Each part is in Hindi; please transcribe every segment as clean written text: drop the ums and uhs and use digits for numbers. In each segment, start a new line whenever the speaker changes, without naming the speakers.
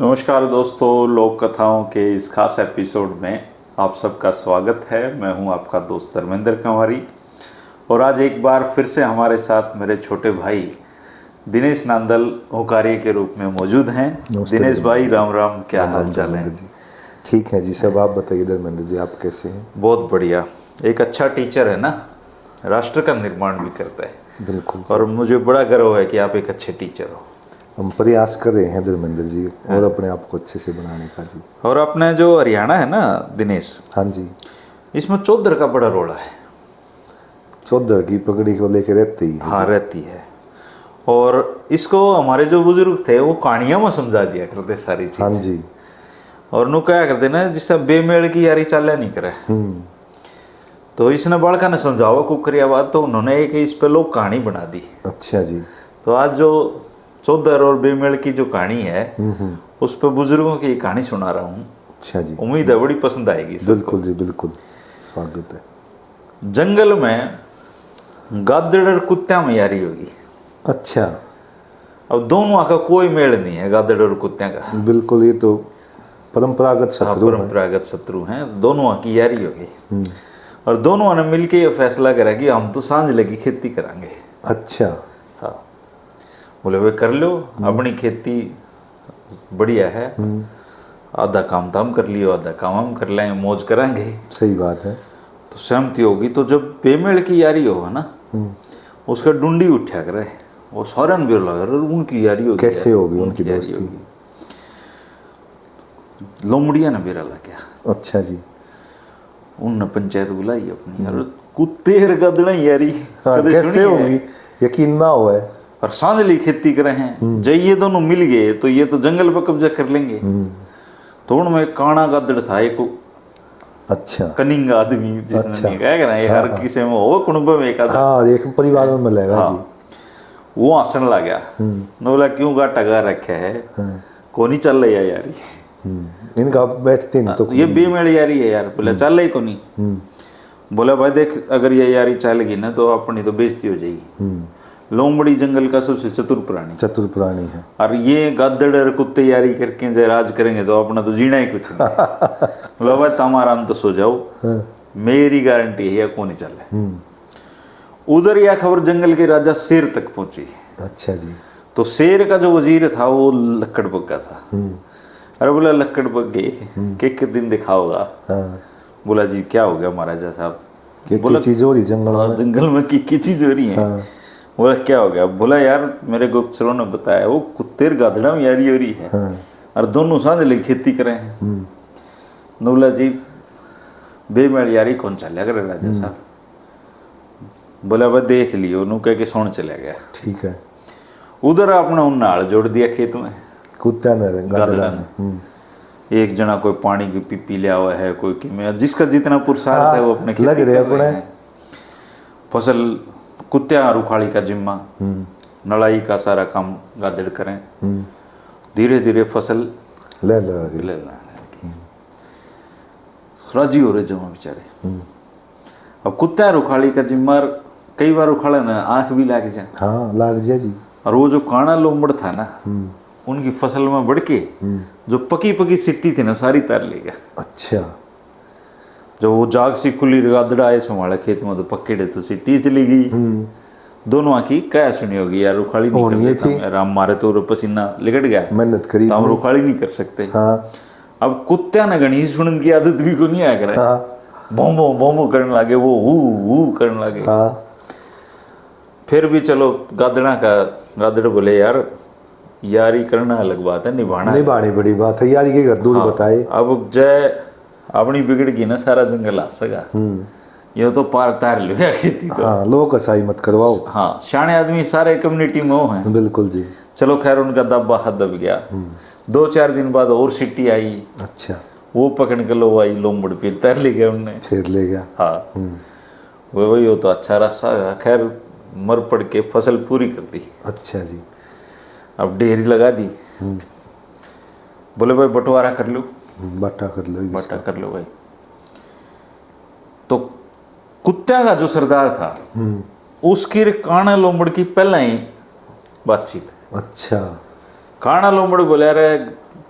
नमस्कार दोस्तों, लोक कथाओं के इस खास एपिसोड में आप सबका स्वागत है। मैं हूं आपका दोस्त धर्मेंद्र कंवारी और आज एक बार फिर से हमारे साथ मेरे छोटे भाई दिनेश नांदल होकारिया के रूप में मौजूद हैं। दिनेश भाई राम राम, क्या हाल चाल है?
जी ठीक है जी, सब आप बताइए धर्मेंद्र जी, आप कैसे हैं?
बहुत बढ़िया। एक अच्छा टीचर है ना, राष्ट्र का निर्माण भी करता है।
बिल्कुल।
और मुझे बड़ा गर्व है कि आप एक अच्छे टीचर हो।
हम प्रयास कर रहे हैं धर्मेंद्र जी, और अपने आप को अच्छे से बनाने का जी।
और अपने जो हरियाणा है ना दिनेश,
हाँ जी,
इसमें चौधर का बड़ा रोल है।
चौधर की पगड़ी को लेकर रहते ही है।
हाँ, रहती है। और इसको हमारे जो बुजुर्ग थे वो कहानियां में समझा दिया करते सारी चीज।
हाँ जी।
और नु क्या करते ना, जिससे बेमेल की यारी चाले नहीं करे। तो इसने बालका ने समझावा कुकरिया बात, तो उन्होंने एक इस पे लोग कहानी बना दी।
अच्छा जी।
तो आज जो चौधर और बेमेल की जो कहानी है उस पे बुजुर्गों की कहानी सुना रहा हूँ।
अच्छा जी।
उम्मीद है बड़ी पसंद आएगी सबको।
बिल्कुल जी, बिल्कुल स्वागत है।
जंगल में गादड़ और कुत्ता में यारी होगी।
अच्छा।
अब दोनों का कोई मेल नहीं है, गादड़ और कुत्ते का।
बिल्कुल, ये तो परंपरागत शत्रु है।
परंपरागत शत्रु हैं। दोनों की यारी होगी और दोनों ने मिलके ये फैसला करा कि हम तो सांझ लगी खेती करांगे।
अच्छा।
हाँ, बोले वे कर लो, अपनी खेती बढ़िया है, आधा काम तो हम कर लियो, आधा काम हम कर लेंगे, मौज करांगे।
सही बात है।
तो सहमति होगी। तो जब बेमेल की यारी होगा ना, उसका डुंडी उठा करे, वो सौरन भी लगा उनकी यारी होगी।
कैसे होगी उनकी दोस्ती?
लोमड़िया ने बेरा लग गया।
अच्छा जी।
उनने पंचायत बुलाई अपनी, यार कुत्ते गदड़ा यारी
हाँ,
कदे
कैसे
सुनी है?
होगी? यकीन ना हो है।
और सांझली खेती करे हैं। जब ये दोनों मिल गए तो ये तो जंगल पर कब्जा कर लेंगे। तो उनमें एक काना गादड़ था, एक
अच्छा।
कनिंग आदमी, जिसने
अच्छा।
नहीं कहा ना, ये हर किसी में हो, कुटुंब में एक आदमी।
हाँ, एक परिवार में मिलेगा
हाँ,
जी।
वो हंसन लग गया। बोला क्यों गाटा गा रखे है, कोनी चल रही है यारी।
इनका बैठते नहीं तो
ये बेमेल यारी है यार। बोला चल रही कोनी। बोला भाई देख, अगर ये यारी चलेगी ना तो अपनी तो बेइज्जती हो जाएगी। लोमड़ी जंगल का सबसे चतुर प्राणी
है।
और ये गादड़ और कुत्ते यारी करके जो राज करेंगे तो अपना तो जीना ही कुछ नहीं। बोला भाई तुम्हारा हम तो सो जाओ, मेरी गारंटी है कौन नहीं चले। उधर यह खबर जंगल के राजा शेर तक पहुंची।
अच्छा जी।
तो शेर का जो वजीर था वो लक्कड़ बग्गा था। अरे बोला लक्कड़ बग्गे के दिन दिखाओगा? बोला जी क्या हो गया महाराजा साहब?
बोला चीज हो रही
जंगल में की चीज हो रही है। बोला क्या हो गया? बोला यार मेरे गुप्तचरों ने बताया वो कुत्ते गादड़ा में यारी हो रही है और दोनों सांझ ले खेती करे हैं। बोला जी बेमेल यारी कौन चले अगर राजा साहब? बोला भाई देख लियो, नु कह के सोन चला गया।
ठीक है।
उधर आपने उन नाल जोड़ दिया खेत में,
कुत्ता ने गादड़ा ने।
एक जना कोई पानी की पीपी लिया हुआ है, कोई किमें, जिसका जितना पुरुषार्थ है वो अपने खेती
लग रहे अपने
फसल। कुत्तिया रुखाड़ी का जिम्मा, नड़ाई का सारा काम गादड़ करें। धीरे धीरे फसल
ले
राजी हो रहे जमा बेचारे। अब कुत्ता रुखाड़ी का जिम्मा, कई बार उखाड़ा ना आंख भी लाग जाए।
हाँ, लाग जाए जी।
और वो जो काना लोमड़ था ना, उनकी फसल में बढ़ के जो पकी पकी सिट्टी थी ना सारी तार ले गया।
अच्छा।
जब वो जाग सी खुली गादड़ा आए संभाले खेत में तो पक्के तो सिट्टी चली गई। दोनों की क्या सुनी होगी यार, रुखाड़ी नहीं कर सकता। राम मारे तो पसीना लिगट गया,
मेहनत करी,
हम रुखाड़ी नहीं कर सकते।
हाँ।
अब कुत्त्या ने गणेश सुनने की आदत भी को नहीं आया करे। भोंबो भोंबो करने लगे, वो हू करने लगे। फिर भी चलो गादड़ बोले यार यारी करना अलग बात है, निभानी
बड़ी बात है। यारी के घर दूर बताए।
अब जय अपनी बिगड़ गई ना, सारा जंगल आ सका। ये तो पार तार लो खेती तो।
हाँ, लोग कसाई मत करवाओ।
हाँ, शाणे आदमी सारे कम्युनिटी में वो हैं।
बिल्कुल जी।
चलो खैर उनका दबा हाथ दब गया। 2-4 दिन बाद और सिट्टी आई।
अच्छा।
वो पकड़ के लो आई लोमड़ पे तैर ले गया उनने,
फिर ले गया।
हाँ, वही हो तो अच्छा रास्ता। खैर मर पड़ के फसल पूरी कर दी।
अच्छा जी।
अब डेहरी लगा दी। बोले भाई बंटवारा कर लो।
बट्टा कर लो
भाई। तो कुत्ता का जो सरदार था उसकी काना लोमड़ की पहला ही बातचीत।
अच्छा।
काना लोमड़ बोले रे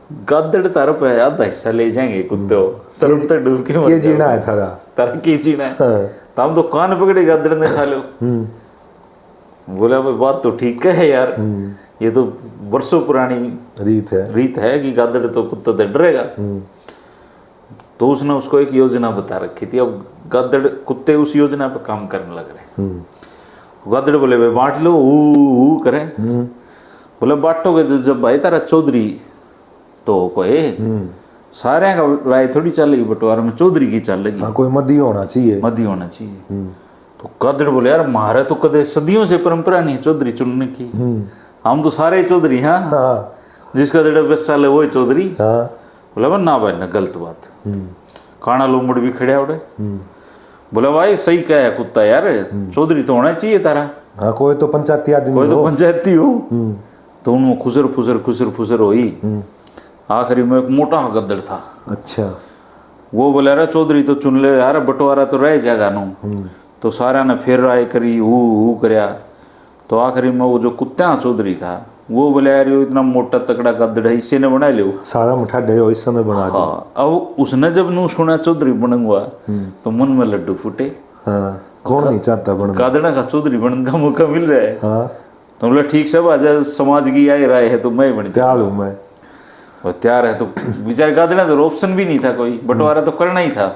गदड़ तार पे आधा हिस्सा ले जाएंगे कुत्ते सर्फ तो डूब के मर
ये जीना है थारा।
तारा की जीना है। तो हम तो कान पकड़े गदड़ ने खा लो। बोला भाई बात तो ठीक है यार, ये तो वर्षों पुरानी रीत है कि गदड़ तो कुत्ता तो डरेगा। तो उसने उसको एक योजना बता रखी थी। अब गदड़ कुत्ते उस योजना पर काम करने लग रहे। गदड़ बोले भाई बांट लो, ऊ करे। बोले बांटोगे तो जब भाई तारा चौधरी तो कोई सारे का राय थोड़ी चलेगी, बंटवारे में चौधरी की चलेगी।
हाँ, कोई मदी होना चाहिए,
मदी होना चाहिए। तो गदड़ बोले यार हमारे तो कदे सदियों से परंपरा नहीं है चौधरी चुनने की, हम तो सारे चौधरी। हाँ, जिसका जड़ा बस चले वो चौधरी। बोला ना भाई ना गलत बात। काना लोमड़ भी खड़े उड़े। बोला भाई सही क्या है कुत्ता यार, चौधरी तो होना चाहिए तारा।
हाँ, कोई तो पंचायती आदमी,
कोई तो पंचायती हो। तो उनमें खुसर फुसर हुई। आखिरी में एक मोटा गद्दड़ था।
अच्छा।
वो बोला यार चौधरी तो चुन ले यार, बंटवारा तो रह जाएगा नो। तो सारा ने फिर राय करी, हु करया। तो आखिरी में वो जो कुत्ता चौधरी था वो बोले यार ये इतना मोटा तकड़ा गद्दड़ है, इसी ने बना लियो
सारा मुठा डे हो, इस समय बना दो।
हाँ, अब उसने जब नू सुना चौधरी बनूंगा तो मन में लड्डू फूटे।
हाँ, कौन नहीं चाहता बनना,
गदड़ा का चौधरी बनने का मौका मिल रहा है।
हाँ,
तो बोला ठीक सब आज समाज की आई राय है तो मैं बनी
तैयार हूँ मैं।
और तैयार है तो बेचारे गदड़ा तो ऑप्शन भी नहीं था कोई, बंटवारा तो करना ही था।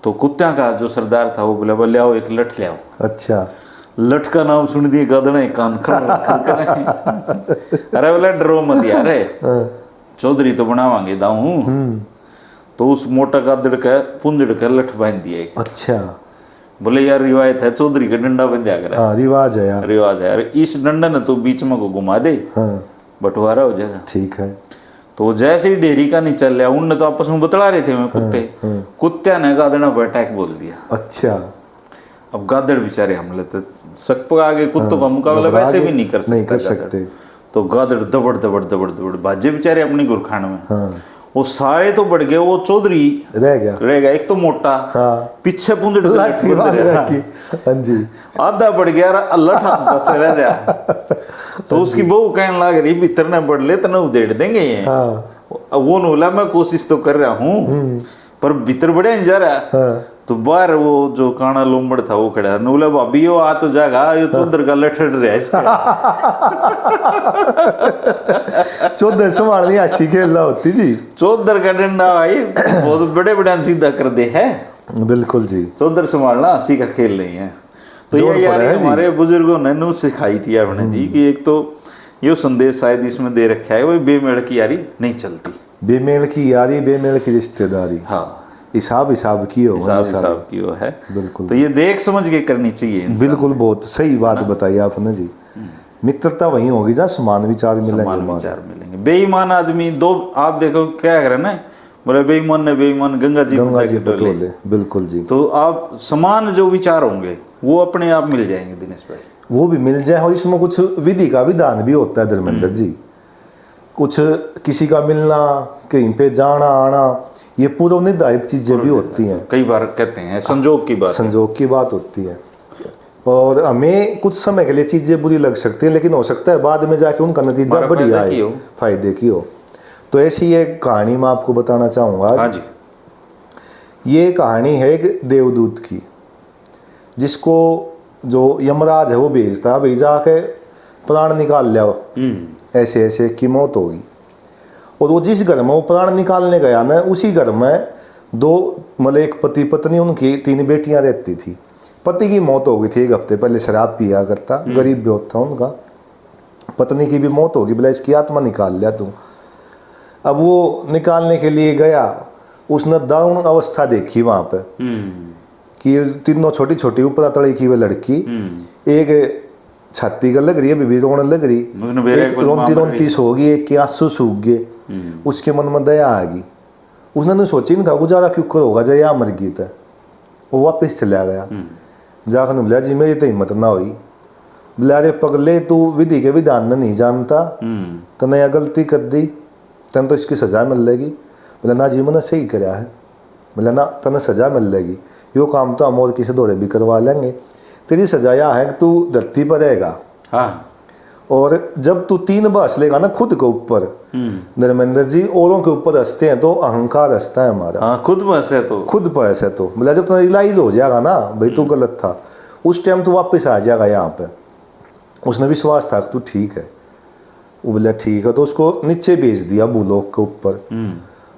तो कुत्त्या का जो सरदार था वो बोला बोले आओ एक लठ ले आओ।
अच्छा।
लठ का नाम सुन दिए गदड़ा कान खर अरे बोला डरो मत यार, चौधरी तो बनावांगे दाऊ। तो उस मोटा गदड़ का पुंजड़ का लठ बांध दिया।
अच्छा।
बोले यार रिवायत है चौधरी का डंडा बंधा कर।
हाँ, रिवाज है यार,
रिवाज है। अरे इस डंडा ने तो बीच में को घुमा दे, बंटवारा हो जाएगा।
ठीक है।
तो जैसे ही डेरी का नहीं चल रहा, उनने तो आपस में बतला रहे थे मैं कुत्ते, कुत्त्या ने गदड़ा पर अटैक बोल दिया।
अच्छा।
अब गदड़ बेचारे हमले तो सक आगे कुत्तों का मुकाबला वैसे भी नहीं कर सकते। तो गदड़ दबड़ दबड़ दबड़ दबड़ बाजे बेचारे अपनी गुरखान में। वो सारे तो बढ़ गए, वो चौधरी
रह गया।
एक तो मोटा, पीछे पुंजड़ आधा बढ़ गया, लठ बच रह रहा। तो उसकी बहू कहने लग रही भीतर ने बढ़ ले तो उधेड़ देंगे ये। वो बोला मैं कोशिश तो कर रहा हूँ पर भीतर बढ़िया नहीं जा रहा। तो बाहर वो जो काना लोमड़ था वो खड़ा, बोला भाभी यो आ तो जागा, यो चौधर का लठड़ रहा है इसका।
चौधर संभालनी अच्छी खेलना होती जी।
चौधर का डंडा भाई बहुत बड़े बड़े सीधा कर दे है।
बिल्कुल जी,
चौधर संभालना हंसी का खेल नहीं है। तो ये यार हमारे बुजुर्गों ने नू सिखाई थी आपने जी कि एक तो ये संदेश शायद इसमें दे रखा है, वो बेमेल की यारी नहीं चलती।
बेमेल की यारी, बेमेल की रिश्तेदारी।
हाँ,
हिसाब की हो,
हिसाब की हो है।
बिल्कुल।
तो ये देख समझ के करनी चाहिए।
बिल्कुल, बहुत सही बात बताई आपने जी। मित्रता वही होगी जहाँ समान विचार मिलेंगे।
बेईमान आदमी दो, आप देखो क्या करे ना, बोले बेईमान ने बेईमान गंगा जी
बटोले। बिल्कुल जी।
तो आप समान जो विचार होंगे वो अपने आप मिल जाएंगे दिनेश भाई,
वो भी मिल जाए। और इसमें कुछ विधि का विधान भी होता है धर्मेंद्र जी। कुछ किसी का मिलना, कहीं पे जाना आना, ये पूर्व निर्धारित चीजें भी होती हैं।
कई बार कहते हैं संजोग की बात
होती है। और हमें कुछ समय के लिए चीजें बुरी लग सकती हैं, लेकिन हो सकता है बाद में जाके उनका नतीजा बढ़िया आए, फायदे की हो। तो ऐसी एक कहानी मैं आपको बताना चाहूंगा।
हाँ जी। ये
कहानी है एक देवदूत की, जिसको जो यमराज है वो भेजता, भाई जाके प्राण निकाल लिया, ऐसे ऐसे की मौत होगी। और वो जिस घर में वो प्राण निकालने गया ना, उसी घर में दो मतलब एक पति पत्नी, उनकी 3 बेटियां रहती थी। पति की मौत हो गई थी 1 हफ्ते पहले, शराब पिया करता, गरीब बहुत था उनका। पत्नी की भी मौत होगी, बोला इसकी आत्मा निकाल लिया तू। अब वो निकालने के लिए गया, उसने दारुण अवस्था देखी वहां पे कि तीनों छोटी छोटी ऊपर तले की वो लड़की, एक छाती का लग रही है, बीबी रोने लग रही, रोती सो गई, एक के आंसू सूख गए। उसके मन में दया आ गई। उसने तो सोची नहीं था गुजारा क्यों होगा जब या मर गई। था वो वापस चला गया, जाकर बोला जी मेरी तो हिम्मत ना हुई। बोला अरे पगले तू विधि के विधान नहीं जानता, तो नया गलती कर दी, तेन तो इसकी सजा मिल लेगी। बोला ना जी मैंने सही कराया है। बोला ना तेन सजा मिल लेगी, यो काम तो हम और किसी दौरे भी करवा लेंगे। तेरी सजा यह है कि तू धरती पर रहेगा।
हाँ।
और जब तू 3 बार हंस लेगा ना खुद के ऊपर, धर्मेंद्र जी, औरों के ऊपर हंसते हैं तो अहंकार हंसता है हमारा।
हाँ, खुद बस है तो
खुद पर ऐसे तो मतलब जब तुम्हें रियलाइज हो जाएगा ना भाई तू गलत था, उस टाइम तू वापस आ जाएगा यहाँ पे। उसने विश्वास था कि तू ठीक है। वो बोला ठीक है, तो उसको नीचे भेज दिया भूलोक के ऊपर।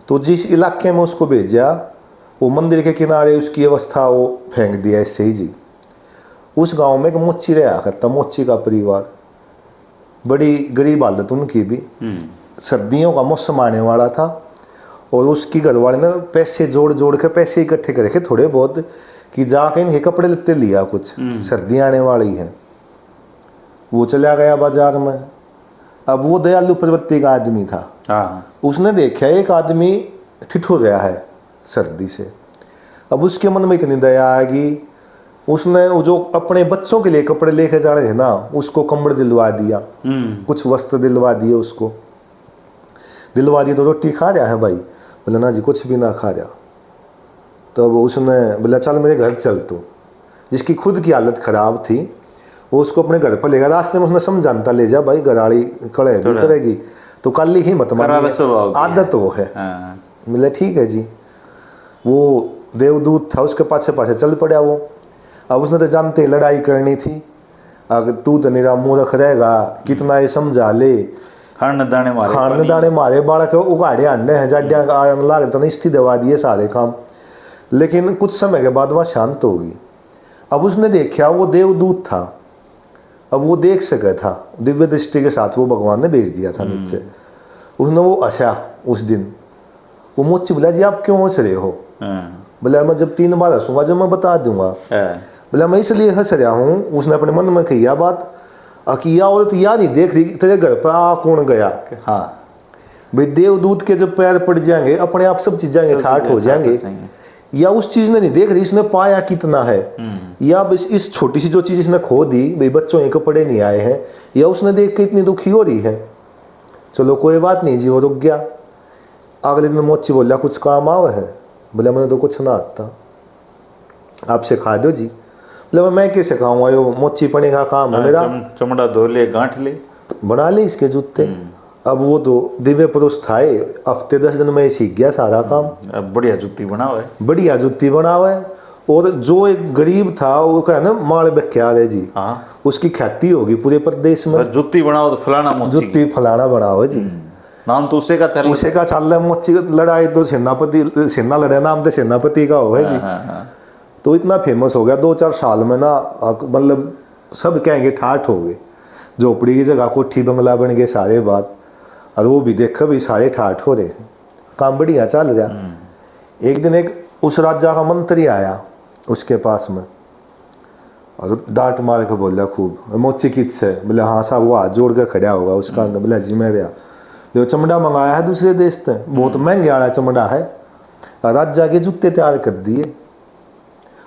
तो जिस इलाके में उसको भेजा, वो मंदिर के किनारे उसकी अवस्था वो फेंक दिया ऐसे ही जी। उस गांव में एक मोची रहा करता, मोची का परिवार, बड़ी गरीब हालत उनकी भी। सर्दियों का मौसम आने वाला था और उसकी घरवाली ने पैसे जोड़ जोड़ के पैसे इकट्ठे कर रखे थोड़े बहुत कि जाके इनके कपड़े लेते लिया, कुछ सर्दियाँ आने वाली हैं। वो चला गया बाजार में। अब वो दयालु प्रवृत्ति का आदमी था। उसने देखा एक आदमी ठिठुर रहा है सर्दी से। अब उसके मन में इतनी दया आएगी, उसने जो अपने बच्चों के लिए कपड़े लेके जा रहे थे ना, उसको कंबल दिलवा दिया, कुछ वस्त्र दिलवा दिए, उसको दिलवा दिए। तो रोटी खा रहा है भाई? बोला ना जी कुछ भी ना खा रहा। तो उसने बोला चल मेरे घर चल तू। जिसकी खुद की हालत खराब थी वो उसको अपने घर पर लेगा। रास्ते में उसने समझाता ले जा भाई, घराड़ी कड़े भी करेगी तो कल ही मत मानी, आदत वो है। बोले ठीक है जी। वो देवदूत था, उसके पाछे पाछे चल पड़ा वो। अब उसने तो जानते लड़ाई करनी थी, अगर तू तो निरा मूर्ख रहेगा, कितना ये समझा ले, खान दाने मारे बालक उगाड़े आने हैं जाड्या लाग तो नहीं दवा दिए सारे काम। लेकिन कुछ समय के बाद वह शांत होगी। अब उसने देखा वो देवदूत था, अब वो देख सका था, दिव्य दृष्टि के साथ वो भगवान ने भेज दिया था नीचे। उसने वो हंसा उस दिन। वो मुझसे बोला जी आप क्यों हंस रहे हो? बोला मैं जब 3 बार हंसूंगा जब मैं बता दूंगा। बोला मैं इसलिए हंस रहा हूँ। उसने अपने मन में कही बात, अकिया औरत या नहीं देख रही तेरे घर पर आ कौन गया। भाई देवदूत के जब पैर पड़ जाएंगे अपने आप सब चीजें ठाठ हो जाएंगे। या उस चीज ने नहीं देख रही इसने पाया कितना है, या बस इस छोटी सी जो चीज इसने खो दी, भाई बच्चों के कपड़े नहीं आए हैं, या उसने देख के इतनी दुखी हो रही है। चलो कोई बात नहीं जी, वो रुक गया। अगले दिन मोची बोला कुछ काम आवे है? बोला मैंने तो कुछ ना आता, आप सिखा दो जी। बोला मैं कैसे सिखाऊंगा, यो मोची पने का काम है मेरा।
चमड़ा धो ले, गांठ ले, बना
ले इसके जूते। अब वो तो दिव्य पुरुष था, हफ्ते 10 दिन में सीख गया सारा काम।
अब बढ़िया जूती बनावे,
बढ़िया जूती बनावे। और जो एक गरीब था वो कहे ना माल बख्या है जी, उसकी ख्याति होगी पूरे प्रदेश में,
जूती बनाओ तो फलाना मोची,
जूती फलाना बनाओ जी।
नाम तो उसे का चल
रहा है। मोची लड़ाई तो सेनापति, सेना लड़े नाम तो सेनापति का हो है जी। तो इतना फेमस हो गया 2-4 साल में ना, मतलब सब कहेंगे ठाठ हो गए। झोपड़ी की जगह कोठी बंगला बन गए सारे बात। और वो भी देखो भी सारे ठाठ हो रहे हैं, काम बढ़िया चल रहा। एक दिन एक उस राजा का मंत्री आया उसके पास में और डांट मार के बोला खूब, मोची किस है? बोले हाँ साहब। वो हाथ जोड़ के खड़ा होगा उसका, बोला जी मैं रहा जो चमड़ा मंगाया है दूसरे देश से, बहुत महंगे वाला चमड़ा है। राजा के जूते तैयार कर दिए,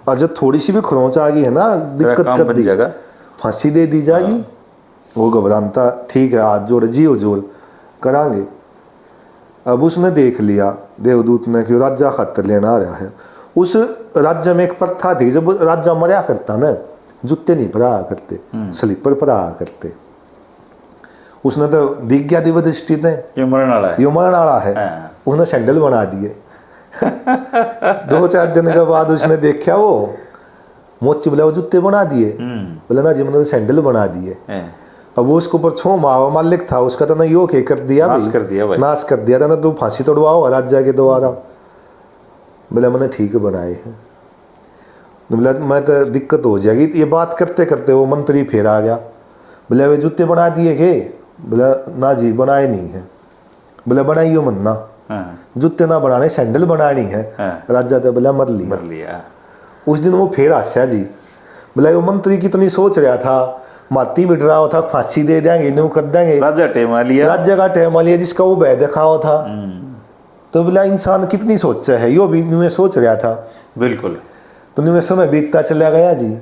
और जब थोड़ी सी भी खरोंच आ गई है ना, दिक्कत कर दी, फांसी दे दी जाएगी। वो घबराता ठीक है, हाथ जोड़ जी जोड़ करांगे। अब उसने देख लिया देवदूत ने कि राजा खतर लेना आ रहा है। उस राज्य में एक प्रथा थी, जब राजा मरा करता ना जूते नहीं पहनाया करते, स्लीपर पहनाया करते। उसने तो दिख गया दिव्य दृष्टि ने ये मरण वाला है। उसने सैंडल बना दिए। 2-4 दिन के बाद उसने देखा वो मोची बोला वो जूते बना दिए। बोला ना जी मैंने सैंडल बना दिए। अब वो उसके ऊपर छो मालिक था उसका, तो ना यो के कर दिया, नाश कर दिया था ना, तू फांसी तोड़वाओ राजा के द्वारा। बोला मैंने ठीक बनाए हैं। बोला मैं तो दिक्कत हो जाएगी। ये बात करते करते वो मंत्री फिर आ गया। बोला वे जूते बना दिए के? बोला ना जी बनाए नहीं है। बोला बनाइयो मन्ना, जूते ना बनाने सैंडल बनानी है। राजा तो बोला मर लिया। उस दिन वो फिर आशा जी। बोला वो मंत्री कितनी सोच रहा था, माती मिट रहा था, फांसी दे देंगे, न्यू कर देंगे। राजा का टेम लिया जिसका वो बह देखा हो था। तो बोला इंसान कितनी सोचा है, यो भी न्यू सोच रहा था।
बिल्कुल।
तो न्यू समय बीतता चला गया जी।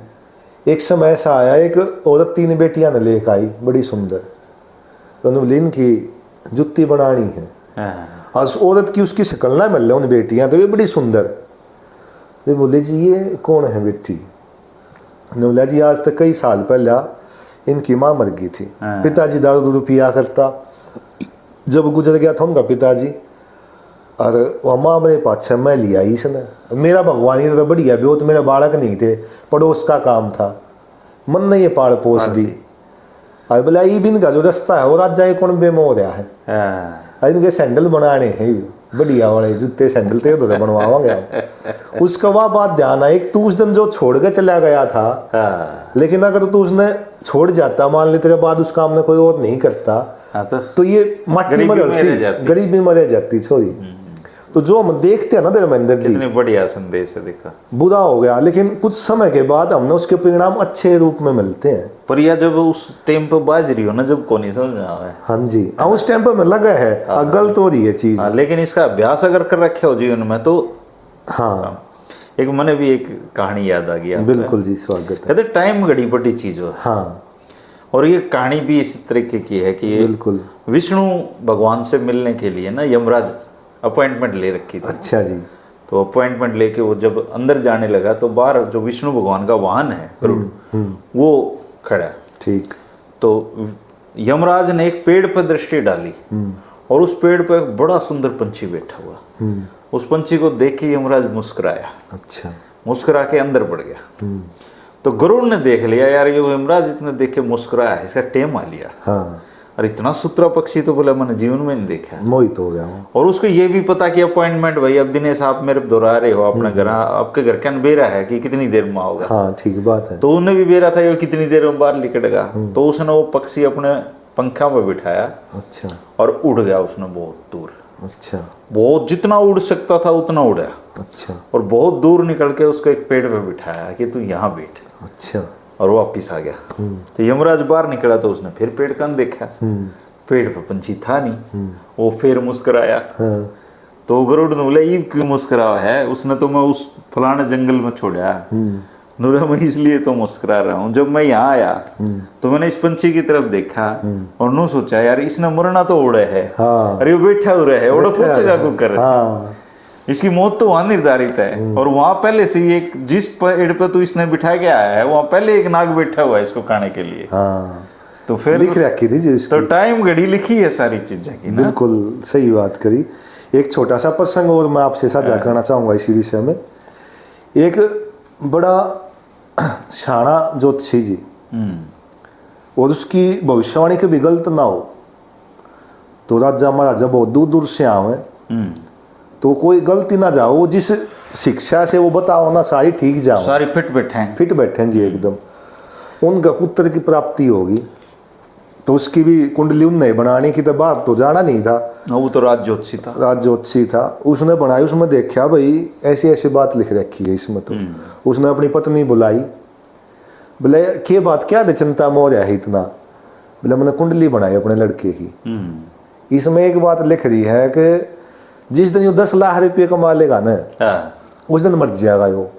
एक समय ऐसा आया, एक औरत 3 बेटियां ने लेकर आई बड़ी सुंदर। तो उन्होंने इनकी जुत्ती बनानी है। और उस औरत की उसकी शक्ल ना मिल रहा उन बेटियां, तो ये बड़ी सुंदर। वे बोले जी ये कौन है बेटी? बोला जी आज तक कई साल पहले इनकी माँ मर गई थी, पिताजी दारू रुपया करता, जब गुजर गया था उनका पिताजी, और वह माँ मेरे पाछे मैं लिया इसने, मेरा भगवान ये बढ़िया भी हो तो मेरे बालक नहीं थे, पड़ोस का काम था, मन ने ये पाड़ पोस दी। और बोला ये भी इनका जो रास्ता है वो राजा ये कौन बे में हो रहा है, इनके सैंडल बनाने हैं बढ़िया वाले जूते सैंडल ते उधर बनवाओगे। उसका वह बात ध्यान आई, तू उस दिन जो छोड़ के चला गया था, लेकिन अगर तू उसने छोड़ जाता, मान ले तेरे बाद उस काम ने कोई और नहीं करता, तो ये माटी में रहती, गरीबी में रह जाती छोरी। तो जो हम देखते हैं ना धर्मेंद्र जी,
कितने बढ़िया संदेश है, देखा
बुरा हो गया, लेकिन कुछ समय के बाद हमने उसके परिणाम अच्छे रूप में मिलते हैं।
पर यह जब उस टाइम पे बाज रही हो ना, जब को नहीं समझ में आवे।
हाँ जी, उस टाइम पे में लगा है, गलत हो रही है चीज।
लेकिन इसका अभ्यास अगर कर रखे हो जीवन में तो
हाँ,
एक मैंने भी एक कहानी याद आ गई।
बिल्कुल जी, स्वागत है।
कहते टाइम घड़ी बड़ी चीज हो।
हाँ,
और ये कहानी भी इस तरीके की है कि
बिल्कुल
विष्णु भगवान से मिलने के लिए ना यमराज अपॉइंटमेंट ले रखी थी।
अच्छा जी।
तो अपॉइंटमेंट लेके वो जब अंदर जाने लगा तो बाहर जो विष्णु भगवान का वाहन है गरुड़, वो खड़ा है।
ठीक।
तो यमराज ने एक पेड़ पर दृष्टि डाली और उस पेड़ पर एक बड़ा सुंदर पंछी बैठा हुआ। उस पंछी को देख के यमराज मुस्कुराया।
अच्छा।
मुस्कुरा के अंदर बढ़ गया। तो गरुड़ ने देख लिया, यार ये यमराज इतने देख के मुस्कुराया, इसका टेम आ लिया।
हाँ।
और इतना सुतरा पक्षी तो बोला मैंने जीवन में नहीं देखा।
मोहित हो गया हूँ।
और उसको ये भी पता कि अपॉइंटमेंट भाई अब दिनेश आप मेरे दोहरा रहे हो, अपना घर आपके घर का बेरा है कि कितनी देर में आओगे।
हाँ, ठीक बात है।
तो उन्हें भी बेरा था ये कितनी देर में बाहर निकलेगा। तो उसने वो पक्षी अपने पंखा पर बिठाया।
अच्छा।
और उड़ गया उसने बहुत दूर।
अच्छा।
बहुत जितना उड़ सकता था उतना उड़ा।
अच्छा।
और बहुत दूर निकल के उसको एक पेड़ पे बिठाया कि तू यहाँ बैठ। अच्छा। और वापिस आ गया। तो यमराज बाहर निकला तो उसने फिर पेड़ का देखा, पेड़ पर पंछी था नहीं। वो फिर मुस्कुराया। तो गरुड़ ने बोला ये क्यों मुस्कुरा है, उसने तो मैं उस फलाने जंगल में छोड़ा। मैं इसलिए तो मुस्कुरा रहा हूँ, जब मैं यहाँ आया तो मैंने इस पंछी की तरफ देखा और नो सोचा यार इसने मरना तो उड़े है। अरे वो बैठा हुआ है, उड़ा पूछेगा को कर, इसकी मौत तो वहां निर्धारित है। और वहां पहले से एक जिस पेड़ पे तो इसने बिठा के आया है वहां पहले एक नाग बैठा हुआ है इसको खाने के लिए। तो फिर
लिख रखी थी जी इसकी।
तो टाइम घड़ी लिखी है सारी चीजें की ना।
बिल्कुल सही बात करी। एक छोटा सा प्रसंग और मैं आपसे साझा करना चाहूंगा इसी विषय में। एक बड़ा शाना ज्योतिषी जी, और उसकी भविष्यवाणी कभी गलत ना हो, तो राजा महाराजा बहुत दूर दूर से आवे, तो कोई गलती ना जाओ, वो जिस शिक्षा से वो बताओ ना सारी ठीक जाओ,
सारी फिट बैठे
जी एकदम। उनका पुत्र की प्राप्ति होगी, तो उसकी भी कुंडली उनने बनाने की, तो बाहर तो जाना नहीं था।
वो तो राज ज्योतिषी था। उसने बनाई, उसमें देखा भाई ऐसी ऐसी बात लिख रखी है इसमें। तो उसने अपनी पत्नी बुलाई, बोले क्या बात क्या दे चिंता में हो रहा है इतना। बोले मैंने कुंडली बनाई अपने लड़के की, इसमें एक बात लिख रही है कि जिस दिन ये 10 लाख रुपये कमा लेगा ना, उस दिन मर जाएगा यो।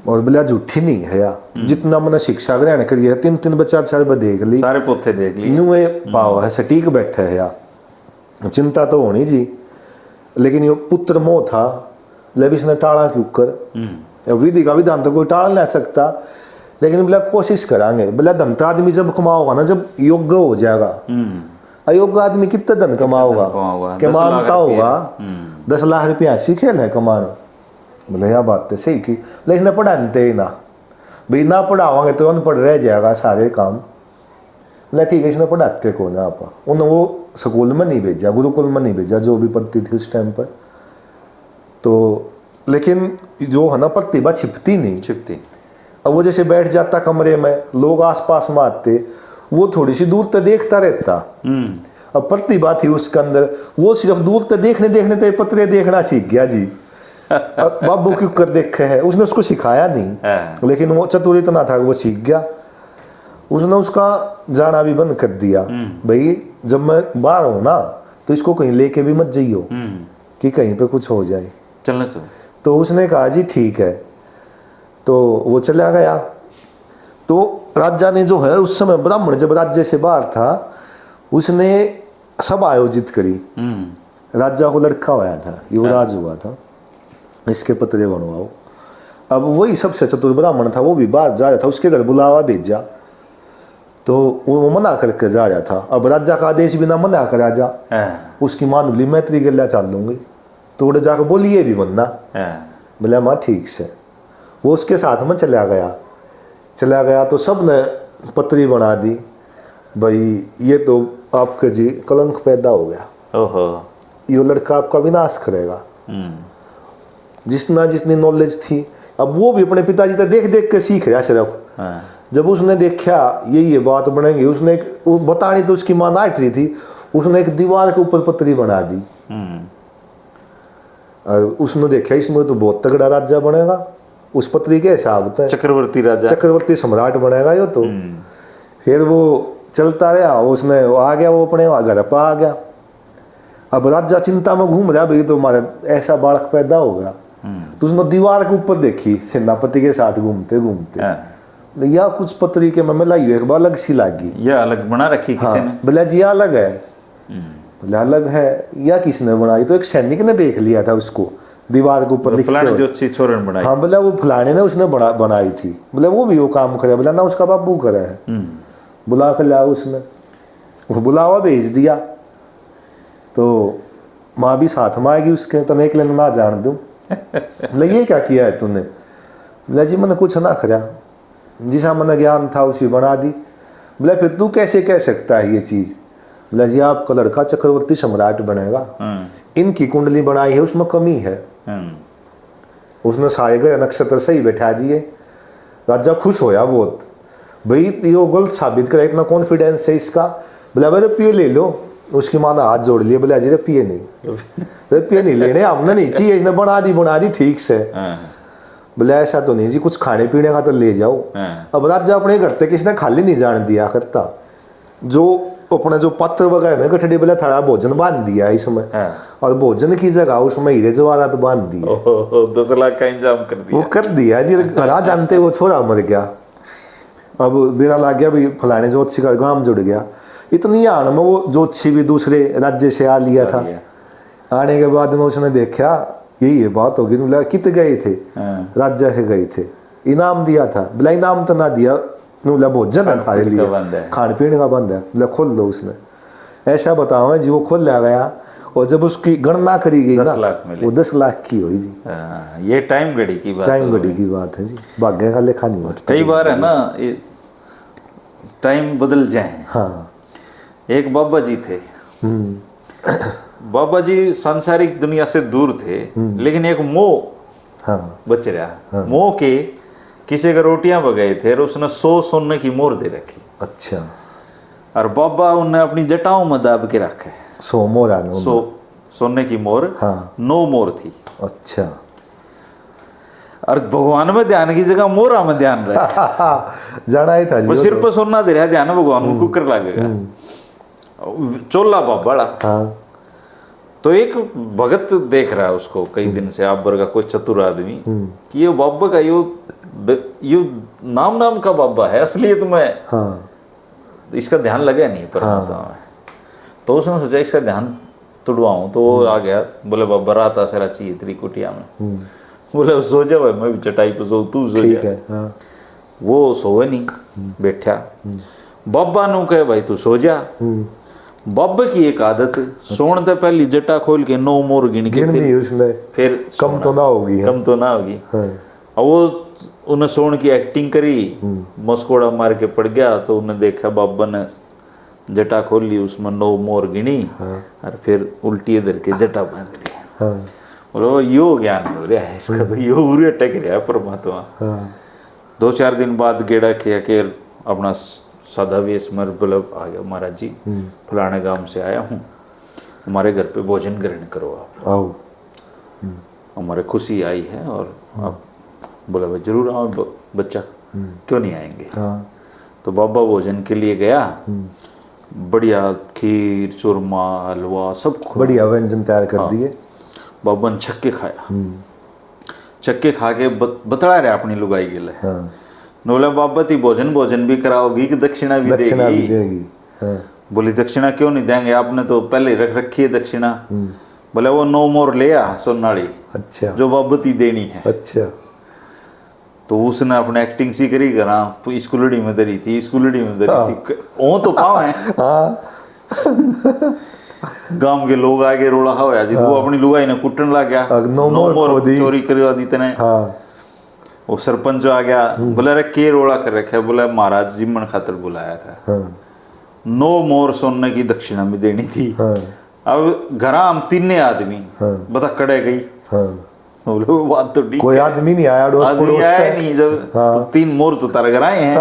और बोला झूठी नहीं है यार, जितना मैंने शिक्षा ग्रहण करी है, 3 बच्चा 4 देख ली, सारे पोथे देख ली,
न्यू पाव है, सटीक बैठे है यार। चिंता तो होनी जी, लेकिन ये पुत्र मोह था, लेकिन इसने टाड़ा क्यों कर। विधि का विधान तो कोई टाल नहीं सकता, लेकिन बोला कोशिश करांगे। बोला धन तो आदमी जब कमाओगा ना, जब योग्य हो जाएगा। अयोग्य आदमी कितना धन कमाओगा, मानता होगा 10 लाख रुपया सीखे है कमाना। बोले यह बात तो सही की, लेकिन इसने पढ़ाते ही ना, भाई ना पढ़ावांगे तो अनपढ़ रह जाएगा सारे काम। बोला ठीक है, इसने पढ़ाते को ना आप, उन्हें वो स्कूल में नहीं भेजा, गुरुकुल में नहीं भेजा, जो भी पढ़ती थी उस टाइम पर। तो लेकिन जो है ना प्रतिभा छिपती नहीं। अब वो जैसे बैठ जाता कमरे में, लोग आसपास में आते, वो थोड़ी सी दूर तक देखता रहता। अब प्रतिभा थी उसके अंदर, वो सिर्फ दूर तक देखने तक पत्रे देखना सीख गया जी। बाबू क्यों कर देखे है, उसने उसको सिखाया नहीं, लेकिन वो चतुर इतना था वो सीख गया। उसने उसका जाना भी बंद कर दिया, भाई जब मैं बाहर हूं ना तो इसको कहीं लेके भी मत जाइयो कि कहीं पे कुछ हो जाए,
चलना
तो उसने कहा जी ठीक है। तो वो चला गया। तो राजा ने जो है उस समय ब्राह्मण जब राज्य से बाहर था, उसने सभा आयोजित करी। राजा को लड़का हुआ था, युवराज हुआ था, इसके पत्रे बनवाओ। अब वही सबसे चतुर ब्राह्मण था, वो भी बाहर जा रहा था, उसके घर बुलावा भेजा तो वो मना करके जा रहा था। अब राजा का आदेश बिना मना कर राजा उसकी मान ली मैत्री गल्या चाल लूंगी, तो उड़े जाकर बोलिए भी बनना। बोला माँ ठीक से। वो उसके साथ में चला गया तो सब ने पत्री बना दी, भाई ये तो आपके जी कलंक पैदा हो गया,
ओहो,
ये लड़का आपका विनाश करेगा। जितनी नॉलेज थी, अब वो भी अपने पिताजी तक देख देख के सीख रहा सिर्फ। जब उसने देखा ये बात बनेगी, उसने वो बतानी तो उसकी माँ नाट रही थी, उसने एक दीवार के ऊपर पत्री बना दी। और उसने देखा इसमें तो बहुत तगड़ा राजा बनेगा, उस पत्री के हिसाब से
चक्रवर्ती राजा,
चक्रवर्ती सम्राट बनेगा ये तो। फिर वो चलता रहा, उसने आ गया, वो अपने घर पर आ गया। अब राजा चिंता में घूम रहा, भाई तो हमारा ऐसा बालक पैदा हो गया। तो उसने दीवार के ऊपर देखी सेनापति के साथ घूमते घूमते, या कुछ पत्री के में लाई एक बार अलग सी लागी,
या अलग बना रखी किसी ने।
बोला जी अलग है, बोला अलग है, या किसने बनाई? तो एक सैनिक ने देख लिया था उसको दीवार के ऊपर लिखते
फलाने जो अच्छी छोरन बनाई।
हाँ, बोला वो फलाने ने उसने बनाई थी। बोला वो भी वो काम करे? बोला ना उसका बाबू करे है। बुला कर लाया उसने, वो बुलावा भेज दिया। तो माँ भी साथ में आएगी उसके, तो मैं एक लेना ना जान दूँ। बोला ये क्या किया है तूने? बोला जी मैंने कुछ ना करा, जिसा मैंने ज्ञान था उसी बना दी। बोला फिर तू कैसे कह सकता है ये चीज़? बोला जी आपका लड़का चक्रवर्ती सम्राट बनेगा, इनकी कुंडली बनाई है उसमें कमी है। उसने सारे ग्रह नक्षत्र सही बैठा दिए। राजा खुश होया बहुत, भाई ये गलत साबित करा, इतना कॉन्फिडेंस है इसका। बोला भाई रुपये ले लो। उसकी माँ ने हाथ जोड़ लिए, बोला जी रुपये नहीं, रुपये नहीं लेने, हमने नहीं चाहिए, इसने बना दी ठीक से। बोला ऐसा तो नहीं जी, कुछ खाने पीने का तो ले जाओ। अब राजा अपने घर तक किसने खाली नहीं जान दिया करता, जो अपने जो पत्र वगैरह में गठड़ी, बोला थोड़ा भोजन बांध दिया इसमें, और भोजन की जगह उसमें हीरे जवाहरात बांध दिए।
10 लाख का इंतजाम कर दिया,
वो कर दिया जी। घरा जानते वो छोरा मर गया। अब बेरा लग गया भी फलाने ज्योतिषी का गांव जुड़ गया। इतनी आन में वो ज्योतिषी भी दूसरे राज्य से आ लिया था। आने के बाद में उसने देखा यही है बात होगी। बोला कित गए थे? राज्य से गए थे, इनाम दिया था। बोला इनाम तो ना दिया, बोला भोजन है खाने लिए, खाने पीने का बंद है। बोला खोल दो। उसने ऐसा बताओ जी, वो खोल लिया गया। और जब उसकी गणना करी गई ना, वो 10 लाख की हुई जी।
ये टाइम घड़ी की बात,
टाइम घड़ी की बात है जी, भाग्य का लेखा नहीं होता।
कई बार है ना टाइम बदल जाए।
हाँ,
एक बाबा जी थे, बाबा जी सांसारिक दुनिया से दूर थे, लेकिन एक मोह बच रहा। मोह के किसी का रोटियां बगाए थे और उसने 100 सोने की मोहर दे रखी।
अच्छा।
और बाबा उन्हें अपनी जटाओं में दाब के रखे।
100 मोहरा,
100 सोने की मोहर, 9 मोहर थी।
अच्छा।
और भगवान में ध्यान की जगह मोहरा में ध्यान रहे।
जाना ही था जी,
वो सिर पर सोना दे रहा, ध्यान भगवान को कुकर लगेगा। चोला बाबा। तो एक भगत देख रहा है उसको कई दिन से, आबर का कोई चतुर आदमी, कि ये बाबा का यो नाम का बाबा है, असलियत में इसका ध्यान लगा नहीं परमात्मा में। तो उसने सोचा इसका ध्यान तुड़वाऊं। तो वो आ गया, बोले बाबा रात आसरा चाहिए तेरी कुटिया में। बोले सो जा भाई, मैं भी चटाई पे सो, तू सो जा। वो सोए नहीं, बैठा। बाबा नु कहे भाई तू सो जा। बाबा की एक आदत, सोने से पहले जटा खोल के 9 मोहर गिन के फिर
कम तो ना होगी,
कम तो ना होगी। और वो उन्हें सोने की एक्टिंग करी, मस्कोड़ा मार के पड़ गया। तो उन्हें देखा बाबा ने जटा खोल ली, उसमें 9 मोहर गिनी और फिर उल्टी इधर के जटा बांध ली। बोलो यो ज्ञान हो रहा है इसका, तो यो उरे टक रहा है परमात्मा। 2-4 दिन बाद गेड़ा किया के अपना साधा वेश में, बोला आ गया महाराज जी, फलाने गांव से आया हूँ, हमारे घर पे भोजन ग्रहण करो आप,
आओ,
हमारे खुशी आई है। और आप बोला भाई जरूर आओ बच्चा, क्यों नहीं आएंगे। तो बाबा भोजन के लिए गया, बढ़िया खीर चूरमा हलवा सब
बढ़िया व्यंजन तैयार कर दिए।
बाबा ने छक्के खाया, छक्के खा के बतला रहे अपनी लुगाई के लिए। बोला बाबा ती भोजन भी कराओगी कि दक्षिणा भी देगी? बोली दक्षिणा क्यों नहीं देंगे, आपने तो पहले रख रखी है दक्षिणा। बोले वो 9 मोहर ले आ सोनाली,
अच्छा,
जो बाबा ती देनी है।
अच्छा।
तो उसने अपने एक्टिंग सी करी करा, तो स्कूलड़ी में धरी थी, स्कूलड़ी में धरी थी, वो तो पाव है। गांव के लोग आगे रोड़ा होया जी, वो अपनी लुगाई ने कुटन लग गया,
नो मोर
चोरी करवा दी तने। वो सरपंच आ गया, बोला रे के रोड़ा कर रखा है, बोला महाराज जिम्मन खातर बुलाया था, 9 मोर सोने की दक्षिणा में देनी थी। अब घर हम 3 आदमी बता कड़े गई, बोले वो बात तो ठीक,
कोई आदमी नहीं आया,
आदमी आया नहीं, जब तो 3 मोर तो तार घर आए हैं।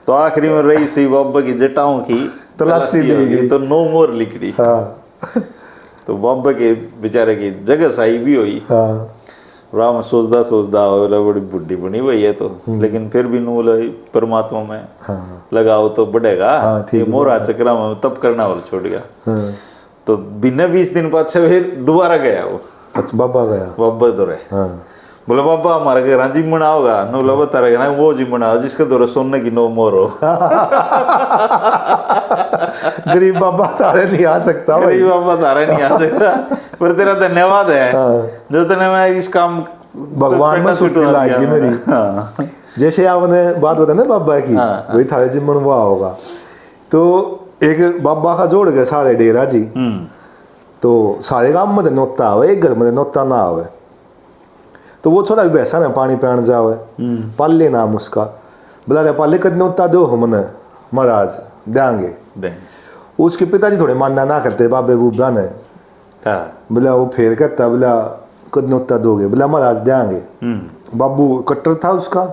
तो आखिरी में रही सी बाबा की जटाओं की तलाशी लेगी, तो 9 मोर लिखड़ी। तो बाबा के बेचारे की जगह सही भी हुई, राम सोचदा बड़ी बुढ़ी बनी हुई है तो, लेकिन फिर भी नूल परमात्मा में लगाओ तो बढ़ेगा। ये मोरा चक्रा में तब करना और छोड़ गया। तो बिना 20 दिन बाद फिर दोबारा गया वो।
अच्छा, बाबा गया,
बाबा तो रहे, बोले बाबा हमारे घर जिम्मन आओगा, नो लबा तारा ना वो जिम्मन आओ जिसके दौरे सोने की 9 मोर हो।
गरीब बाबा तारे नहीं आ सकता,
गरीब बाबा तारे नहीं आ सकता, पर तेरा धन्यवाद है जो तूने मैं इस काम
भगवान में छुट्टी लागी मेरी। जैसे आपने बात बताई ना बाबा की, वही थारे जिम्मन हुआ होगा। तो एक बाबा का जोड़ गए सारे डेरा जी, तो सारे गांव में नोता आवे, एक घर में नोता ना आवे, तो वो छोरा भी बैसा ना पानी पीण जावे, पाले नाम उसका, बोला पाले कद नोता दो हमने महाराज देंगे। उसके पिताजी थोड़े मानना ना करते, बाबे बूबा ने, बोला वो फेर कहता, बोला कद नोता दोगे, बोला महाराज देंगे। बाबू कट्टर था उसका,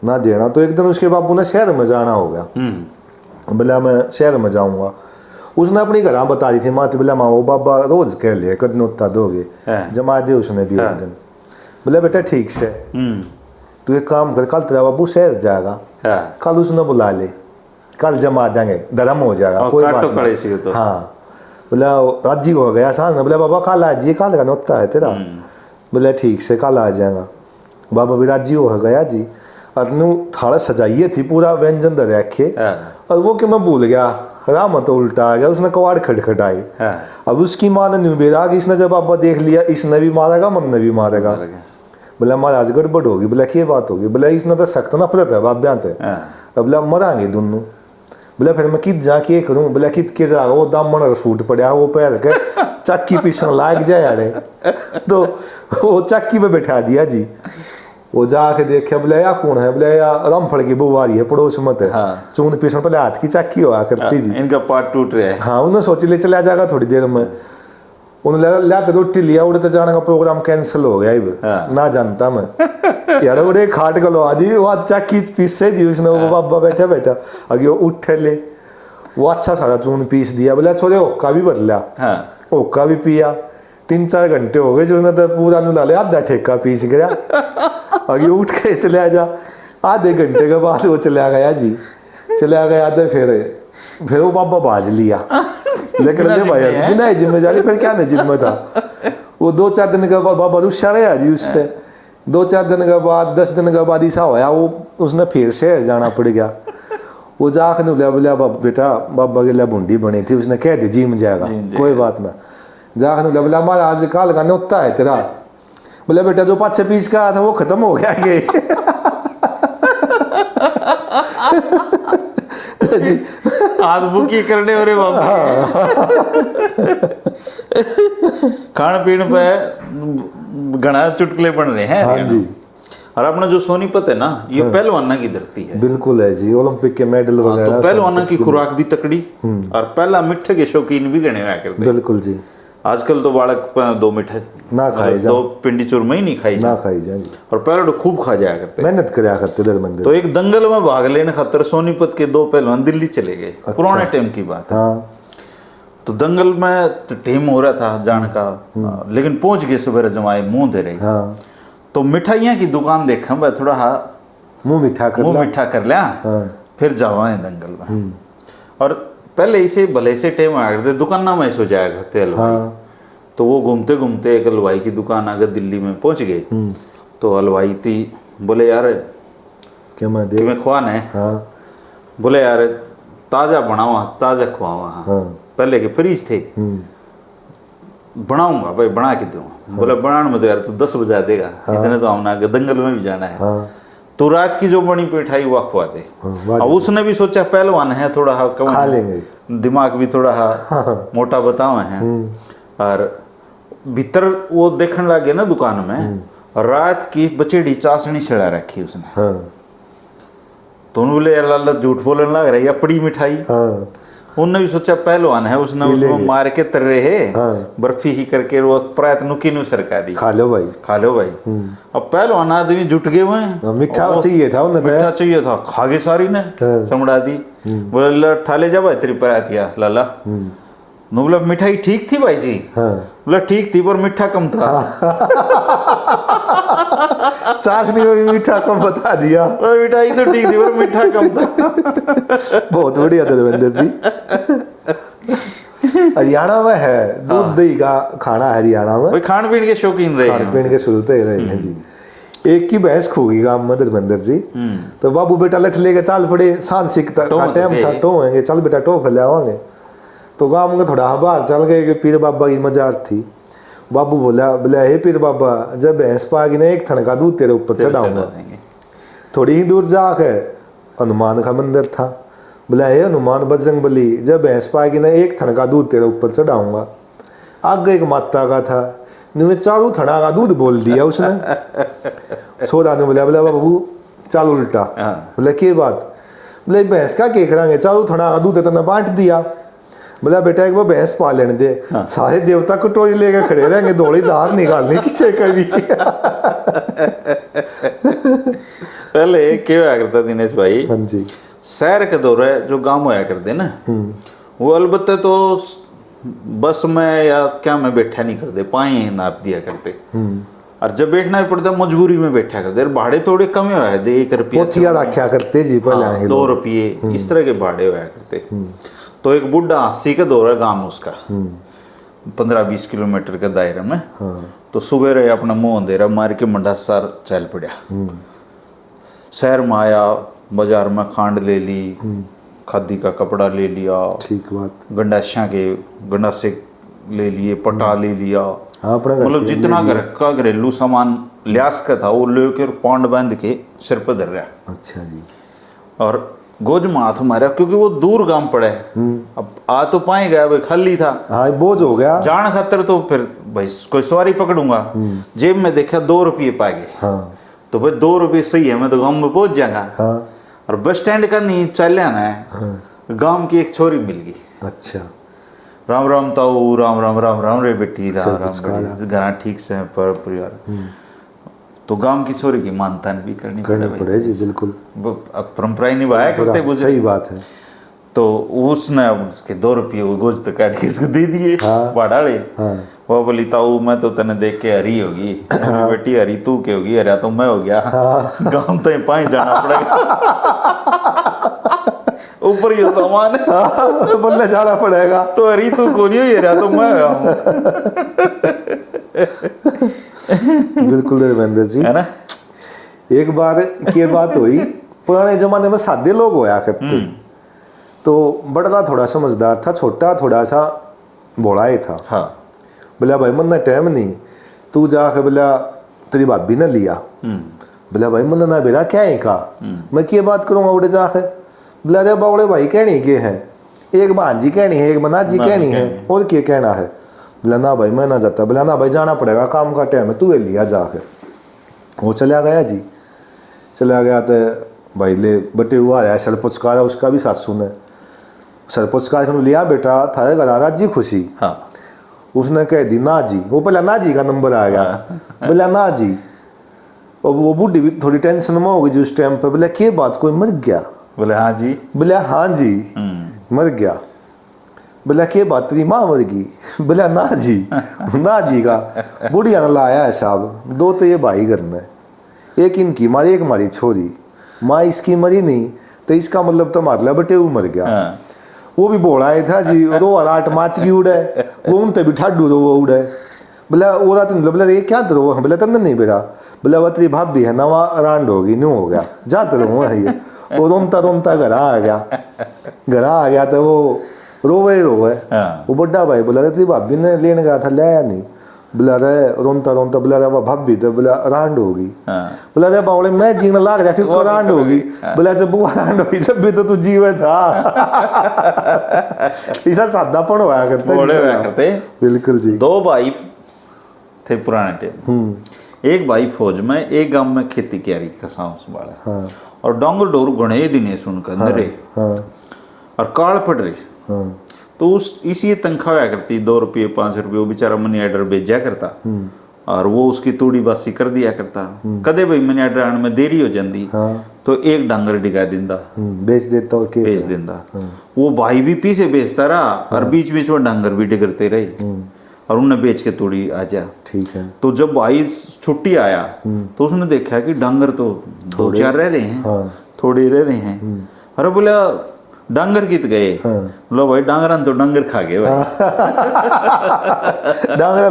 ना देना। तो एक दिन उसके बाबू ने शहर में जाना हो गया, बोला मैं शहर में जाऊंगा। उसने अपनी घर बता दी थी माँ, बोला माँ वो बाबा रोज कह लिया कद नोता दोगे, जमा दे उसने भी एक दिन। बोले बेटा ठीक से, तू एक काम कर, कल तेरा बाबू शहर जाएगा, कल उसने बुला ले, कल जमा देंगे, धर्म हो जाएगा, कोई बात नहीं। तो हाँ, बोला राजी हो गया साल में, बोला बाबा कल आ जाइए, कल का नोता है तेरा। बोले ठीक से कल आ जाएगा। बाबा भी राजी हो गया जी, अनु थाड़ा सजाइए थी, पूरा व्यंजन दे रखे, और वो कि मैं भूल गया, राम तो उल्टा आ गया, उसने कवाड़ खटखटाई। अब उसकी माँ ने न्यू बेरा कि इसने जब बाबा देख लिया, इसने भी मारेगा मन ने भी मारेगा। बोला महाराज गड़बड़ होगी, बोला क्या बात होगी, बोला इसने तो सख्त नफरत है बाब्या ते, बोला मरांगे दोनों। बोला फिर मैं कित जाके करूँ, बोला कित के जा, वो दामन सूट पड़ा, वो पैर के चक्की पीछे लाग जाए यारे, तो वो चक्की पे बैठा दिया जी। वो जाके देखा, बोला या कौन है, बोला या रामफल की बहू आ रही है पड़ोस में, चून पीछे पहले हाथ की चक्की हुआ करती जी, इनका पार्ट टूट रहा है। हाँ, उन्होंने सोच ले चला जाएगा थोड़ी देर में, उन्होंने लाते रोटी लिया, उड़ते जाने का प्रोग्राम कैंसिल हो गया, ना जानता मैं यार, उड़े खाट गलो आदि वो चक्की पीसे जी उसने, वो बाबा बैठा बैठा अगे उठ ले, वो अच्छा सारा चून पीस दिया। बोला छोरे ओक्का भी बदला, ओक्का भी पिया, 3-4 घंटे हो गए जो तो पूरा नुला ले, आधा ठेका पीस गया, अगे उठ के चला जा। आधे घंटे के बाद वो चला गया जी, चला गया तो फिर वो बाबा बाज लिया, लेकिन भाई बिना जिम्मेदारी, फिर क्या नहीं जिम्मे था। वो 2-4 दिन के बाद बाबा रुस्सा रहा जी उससे, 2-4 दिन के बाद 10 दिन के बाद ऐसा होया, वो उसने फिर से जाना पड़ गया। वो जाकर बोला बेटा बाबा के लिए बूंदी बनी थी, उसने कह दी जिम जाएगा, कोई बात ना। जाकर बोला महाराज काल का नोता है तेरा, बोला बेटा जो 5 पीस का था वो खत्म हो गया के
आज बुकी करने हो रे बाबा। खान पीने पे घना चुटकुले बन रहे हैं।
हाँ जी।
और अपना जो सोनीपत है ना, ये पहलवाना की धरती है।
बिल्कुल है जी, ओलंपिक के मेडल वगैरह।
तो पहलवाना की खुराक भी तकड़ी, और पहला मिठे के शौकीन भी गणे हुआ करते।
बिल्कुल जी।
आजकल तो बालक 2 मिठाई
ना खाए जा,
2 पिंडी चूरमा ही नहीं खाई
ना खाई जा,
और पहले तो खूब खा जाया करते,
मेहनत कराया करते दर मंदिर।
तो एक दंगल में भाग लेने खातर सोनीपत के 2 पहलवान दिल्ली चले गए। अच्छा। पुराने टाइम की बात है। तो दंगल में टीम हो रहा था जान का, लेकिन पहुंच गए सवेरे जमाए मुंह दे रही। तो मिठाइयाँ की दुकान देखा मैं, थोड़ा मुंह मीठा कर लिया, फिर जावा है दंगल में। और पहले इसे भले से टाइम आ गए दुकान ना में सो जाया करते हलवाई। तो वो घूमते घूमते एक हलवाई की दुकान अगर दिल्ली में पहुंच गए। तो हलवाई थी, बोले यार
क्या मैं
खुआना है। बोले यार ताजा बनावा, ताजा खुआवा। पहले के फ्रीज थे, बनाऊंगा भाई, बना के दूंगा। बोला बनाने में तो यार तू 10 बजा देगा, इतने तो हमने आगे दंगल में भी जाना है।
हाँ
तो रात की जो बनी मिठाई वो खुआ दे।
हाँ,
अब उसने भी सोचा पहलवान है, थोड़ा
खा लेंगे,
दिमाग भी थोड़ा मोटा बताओ है। और भीतर वो देखने लगे ना दुकान में, रात की बचेड़ी चाशनी चढ़ा रखी उसने।
हाँ
तो उन्होंने बोले यार लाला झूठ बोलने लग रहा है, या पड़ी मिठाई।
हाँ
उनने भी सोचा पहलवान है, उसने उसको मार के तर रहे बर्फी ही करके वो प्रायत नुकी नु सरका दी,
खा लो भाई,
खा लो भाई। अब पहलवान आदमी जुट गए हुए हैं,
मीठा चाहिए था उन्हें,
मीठा चाहिए था, खा गए सारी ने, चमड़ा दी। बोले ठाले जा भाई तेरी परातिया लाला। नु बोला मिठाई ठीक थी भाई जी। बोला ठीक थी पर मीठा कम था।
चाशनी में भी मीठा कम बता दिया,
मिठाई तो ठीक थी पर मीठा कम था।
बहुत बढ़िया था देवेंद्र जी। हरियाणा में है दूध दही का खाना, हरियाणा में
खान पीन के शौकीन रहे,
खान पीन के शुरू से रहे हैं जी। एक की भैंस खूगी गांव में धर्मेंद्र जी, तो बाबू बेटा लठ लेके चाल पड़े, सांझ सीखता टाइम था, टोएंगे चल बेटा टो खिलावांगे। तो गांव में थोड़ा बाहर चल गए कि पीर बाबा की मजार थी। बाबू बोला हे पीर बाबा, जब भैंस पागी ना एक थन का दूध तेरे ऊपर चढ़ाऊंगा। थोड़ी ही दूर जाके हनुमान का मंदिर था। बोला हे हनुमान बजरंग बली, जब भैंस पागी ना एक थन का दूध तेरे ऊपर चढ़ाऊंगा। आगे एक माता का था, ने चालू थना का दूध बोल दिया उसने। छोरा ने बोला बाबू चाल उल्टा। बोला के बात? बोले भैंस का के करांगे, चालू थना का दूध इतना बांट दिया। बोला बेटा एक वो भैंस पा लेने दे, सारे देवता कटोरी लेके खड़े रहेंगे, दौड़ी दाग निकालने किसे कभी।
पहले क्या हुआ करता दिनेश भाई,
हाँ जी,
शहर के दौरे जो गांव होया करते ना, वो अलबत्ते तो बस में या क्या में बैठा नहीं करते, पाए नाप दिया करते। और जब बैठना ही पड़ता मजबूरी में बैठा करते। भाड़े थोड़े कम हुआ है, 1 रुपया
रखा करते जी पहले,
2 रुपये इस तरह के भाड़े हुआ करते। तो एक बुढ़ा 80 का दौरा गांव उसका, 15-20 किलोमीटर के दायरे में। तो सुबह रहे अपना मुंह अंधेरा मार के मंडा सार चल पड़ा। शहर में आया, बाजार में खांड ले ली, खादी का कपड़ा ले लिया,
ठीक बात,
गंडासे ले लिए, पटा ले लिया,
मतलब
जितना घर का घरेलू सामान लियास का था वो लेकर पौंड बांध के सिर पर धर रहा।
अच्छा जी।
और गोज में हाथ मारा, क्योंकि वो दूर गांव पड़े, अब आ तो पाए गया भाई, खाली था,
हाँ बोझ हो गया
जान खातर। तो फिर भाई कोई सवारी पकड़ूंगा, जेब में देखा 2 रुपये पा गए।
हाँ।
तो भाई 2 रुपये सही है, मैं तो गांव में पहुंच जाऊंगा।
हाँ।
और बस स्टैंड का नहीं चल जाना है। हाँ। गांव की एक छोरी मिल गई।
अच्छा।
राम राम ताऊ, राम राम राम राम रे बेटी, राम राम घना ठीक से पर परिवार। तो गांव की छोरी की मानतान भी करनी
पड़े जी, बिल्कुल।
अब परंपरा ही निभाया करते बुजुर्ग,
सही बात है।
तो उसने उसके 2 रुपये वो गोश्त काट के उसको दे दिए।
हाँ।
बाड़ाले।
हाँ।
वो बोली ताऊ मैं तो तने देख के हरी होगी। हाँ। बेटी हरी तू के होगी, हरिया तो मैं हो गया। हाँ। गांव तो पाए जाना पड़ेगा। ऊपर ये सामान है।
हाँ, तो बल्ले जाना पड़ेगा।
तो हरी तू कौन हो, हरिया तो मैं हूँ।
बिल्कुल धर्मेंद्र जी, है ना। एक बार की बात हुई, पुराने जमाने में सादे लोग होया करते। तो बड़ा थोड़ा समझदार था, छोटा थोड़ा सा भोला ही था। हाँ। बोला भाई मन टाइम नहीं, तू जाके बोला तेरी भाभी ने लिया। बोला भाई मन ना बेरा क्या है का, मैं क्या बात करूंगा उड़े जाके। बोला अरे बावड़े भाई कहनी के है, एक भांजी कहनी है, एक मनाजी कहनी है, और क्या कहना है। बोला ना भाई मैं ना जाता। बोला ना भाई जाना पड़ेगा, काम का टाइम है, तू लिया जाके। वो चला गया जी, चला गया तो भाई ले बटे हुआ आया सरपुचकार, उसका भी सासू ने सरपुचकार लिया, बेटा थारे घर राजी खुशी। हाँ। उसने कह दी ना जी, वो पहला ना जी का नंबर आ गया। बोला ना जी, और वो बूढ़ी भी थोड़ी टेंशन में हो गई जी उस टाइम पे। बोला क्या बात, कोई मर गया? बोले हाँ जी। बोला हाँ जी मर गया। बोला क्या बात, तेरी माँ मर गई? बोला ना जी। ना जी का बुढ़िया ने लाया है साहब, 2 तो ये भाई घर में, एक इनकी मारी, एक मारी छोरी, माँ इसकी मरी नहीं, तो इसका मतलब तो मार लिया बटे वो मर गया। हाँ। वो भी बोला है था जी, रो राट माच की उड़े, वो उनते भी ठाडू रो वो उड़े। बोला वो रात बोला ये क्या रो? बोला तंदन नहीं बेरा। बोला वो तेरी भाभी है ना, वहाँ रांड होगी, न्यू हो गया, जाते रहो। वो रोमता रोमता घर आ गया। घर आ गया तो वो रोवे रोवे।
हाँ।
वो बड़ा भाई बोला तेरी भाभी ने लेने गया था, लाया नहीं। बोला रहे रोनता रोनता, बोला रहे भाभी तो बोला रांड होगी। बोला रहे बावले मैं जीने लाग रहा कि रांड होगी। बोला जब वो रांड होगी जब भी तो तू जीवे था। ऐसा सादापन होया करते। बिल्कुल जी।
2 भाई थे पुराने टाइम। एक भाई फौज में, एक गांव में खेती क्यारी का साम संभाला।
हाँ।
और डोंगर डोर गुणे दिने सुनकर नरे।
हाँ।
और काल पड़ रही।
हाँ।
तो उस इसी तनख्वाह होया करती, 2 रुपये 5 रुपये, वो बेचारा मनी ऑर्डर भेजा करता और वो उसकी तूड़ी बासी कर दिया करता। कदे भाई मनी ऑर्डर आने में देरी हो जाती तो एक डांगर डिगा दिंदा,
बेच देता और
बेच दिंदा। वो भाई भी पीछे बेचता रहा और बीच बीच में डांगर भी डिगरते रहे और उन्हें बेच के तूड़ी आ जा।
ठीक है।
तो जब भाई छुट्टी आया तो उसने देखा कि डांगर तो 2-4 रह रहे हैं, थोड़े रह रहे हैं। अरे बोला डांगर कित गए? लो भाई डांगरा तो डांगर खा गए भाई।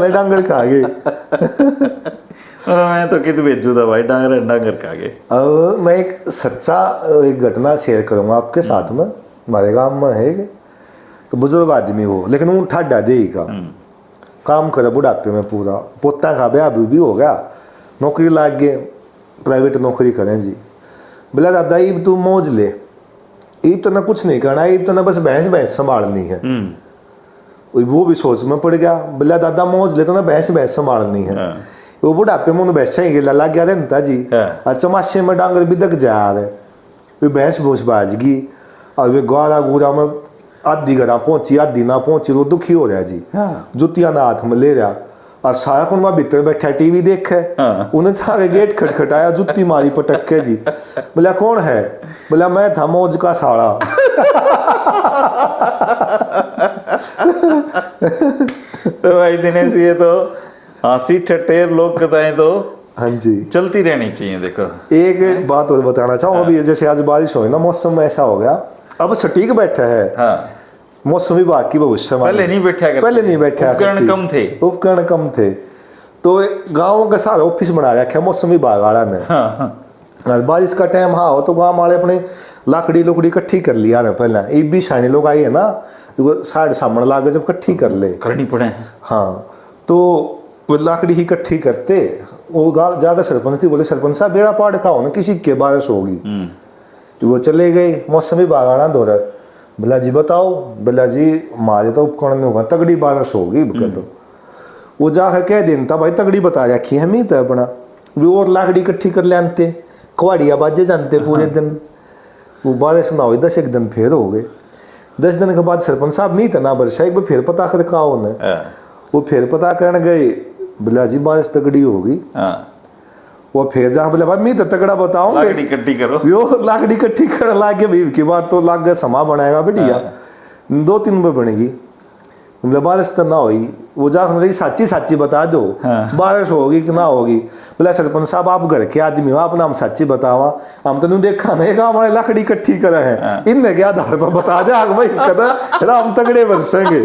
डांगर खा गए।
मैं तो कित बेचू था भाई, डांगर खा गए।
अब मैं एक सच्चा एक घटना शेयर करूंगा आपके साथ में। हमारे गांव में है तो बुजुर्ग आदमी हो, लेकिन वो ठाडा दे का काम करे बुढ़ापे में पूरा। पोता का ब्याह भी हो गया, नौकरी लाग गए, प्राइवेट नौकरी करें जी। बोला दादा ईब तू मौज ले, ईब तो ना कुछ नहीं करना, ईब तो ना बस भैंस संभालनी है। वो भी सोच में पड़ गया। बोला दादा मौज ले तो ना भैंस संभालनी है। वो बुढ़ापे में बैठा ही गया लग गया रहता जी। चमाशे में डांगर भी दक जा रहे, भैंस भूस बाज गई और वे गारा गुरा में आधी घड़ा पहुंची आधी ना पहुंची। वो दुखी हो रहा जी। जुतिया ना हाथ में ले रहा और सारा कुन वहां भीतर बैठा टीवी देखे। उन्हें सारे गेट खटखटाया, जुत्ती मारी पटक के जी। बोला कौन है? बोला मैं था मौज का साड़ा।
तो भाई दिनेश ये तो हंसी ठट्ठेर लोक कथाएं तो
हाँ जी
चलती रहनी चाहिए। देखो
एक बात और बताना चाहूँ, अभी जैसे आज बारिश हो ना, मौसम में ऐसा हो गया, अब सटीक बैठा है। मौसम विभाग की भविष्यवाणी
पहले नहीं बैठा,
उपकरण कम थे। तो गाँव का सारा ऑफिस बना रखा है मौसम विभाग वाला ने। बारिश का टाइम हाँ हो तो गाँव वाले अपने लाकड़ी लुकड़ी इकट्ठी कर लिया ना। पहले ये भी शानी लोग आई है ना, साइड सामने लागे जब इकट्ठी कर ले
करनी पड़े।
हाँ, तो वो लाकड़ी ही इकट्ठी करते। वो ज्यादा सरपंच थी, बोले सरपंच साहब मेरा पाड़ खाओ ना, किसी के बारिश होगी। तो वो चले गए मौसम विभाग आना दौरा। बोला जी बताओ। बोला जी हमारे तो उपकरण में होगा तगड़ी बारिश होगी। तो वो जाकर कह देता भाई तगड़ी बता रखी है हमें तो अपना। वो और लाकड़ी इकट्ठी कर ले आनते, कवाड़िया बाजे जानते पूरे दिन। वो बारिश ना हो 10 दिन फिर हो गए। 10 दिन के बाद सरपंच साहब मीत ना बरसा, एक बार फिर पता कर काओ ने। वो फिर पता करने गए। बोला जी बारिश तगड़ी होगी। वो फिर जा बोला भाई मैं तो तगड़ा बताऊंगा,
लाकड़ी इकट्ठी करो।
यो लाकड़ी इकट्ठी करने लाग गया भाई की बात तो लाग गया समा बनाएगा बढ़िया। 2-3 बार बनेगी। बोला बारिश तो ना हुई। वो जा साची बता दो बारिश होगी कि ना होगी। बोला सरपंच साहब आप घर के आदमी हो, आपने हम साची बतावा, हम तो नहीं देखा नहीं हमारे लाकड़ी इकट्ठी करे हैं, इनने क्या आधार पर बता दे भाई कहता हम तगड़े बरसेंगे।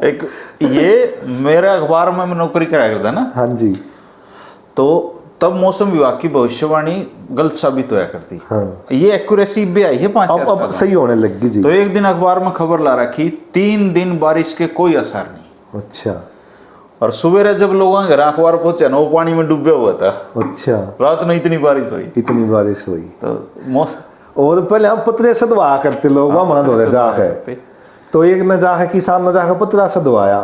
एक ये मेरा अखबार में मैं नौकरी कराया करता ना।
हाँ जी।
तो तब मौसम विभाग की भविष्यवाणी गलत साबित होया करती। ये एक्यूरेसी भी आई है 5-4 साल।
अब सही होने लगी जी।
तो एक दिन अखबार में खबर ला रखी 3 दिन बारिश के कोई असर नहीं।
अच्छा।
और सवेरे जब लोगों के घर अखबार पहुंचे ना, वो पानी में डूबे हुआ था।
अच्छा।
रात में इतनी बारिश हुई। तो मौसम
और पहले हम पतरे सदवा करते लोग वहां धोरे जाके। तो एक न जाके किसान न जाके पतरा सदवाया।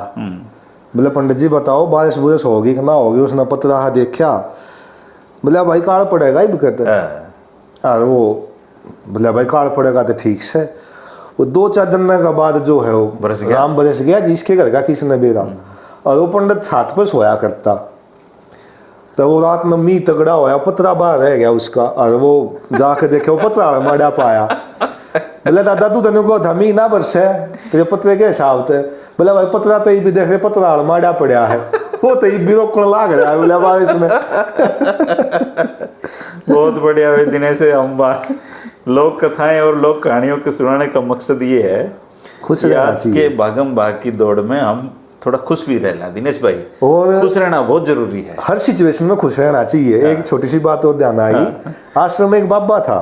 बोले पंडित जी बताओ बारिश बुरिश होगी कि ना होगी। उसने पतरा देखा। बोला भाई काल पड़ेगा ही कहते। और वो बोला भाई काल पड़ेगा तो ठीक से। वो 2-4 दिन के बाद जो है वो बरस गया जिसके घर का किसने बेरा। और वो पंडित छात पर सोया करता। तो वो रात में मी तगड़ा होया, पतरा बाहर रह गया उसका। और वो जाके देखे वो पतरा मड़ा पाया। बोला दादा तू तेन को धमी ना बरसे, तेरे पतरे के हिसाब से। बोला भाई पतरा तो भी देख रहे पतरा माड़ा पड़ा है, वो तो भी रोकने लाग रहा है। बोला बारिश में।
बहुत बढ़िया है दिनेश से हम बात लोक कथाएं और लोक कहानियों के सुनाने का मकसद ये है खुश आज के भागम भाग की दौड़ में हम थोड़ा खुश भी रहना दिनेश भाई। और खुश रहना बहुत जरूरी है,
हर सिचुएशन में खुश रहना चाहिए। एक छोटी सी बात और ध्यान आई। आश्रम में एक बाबा था।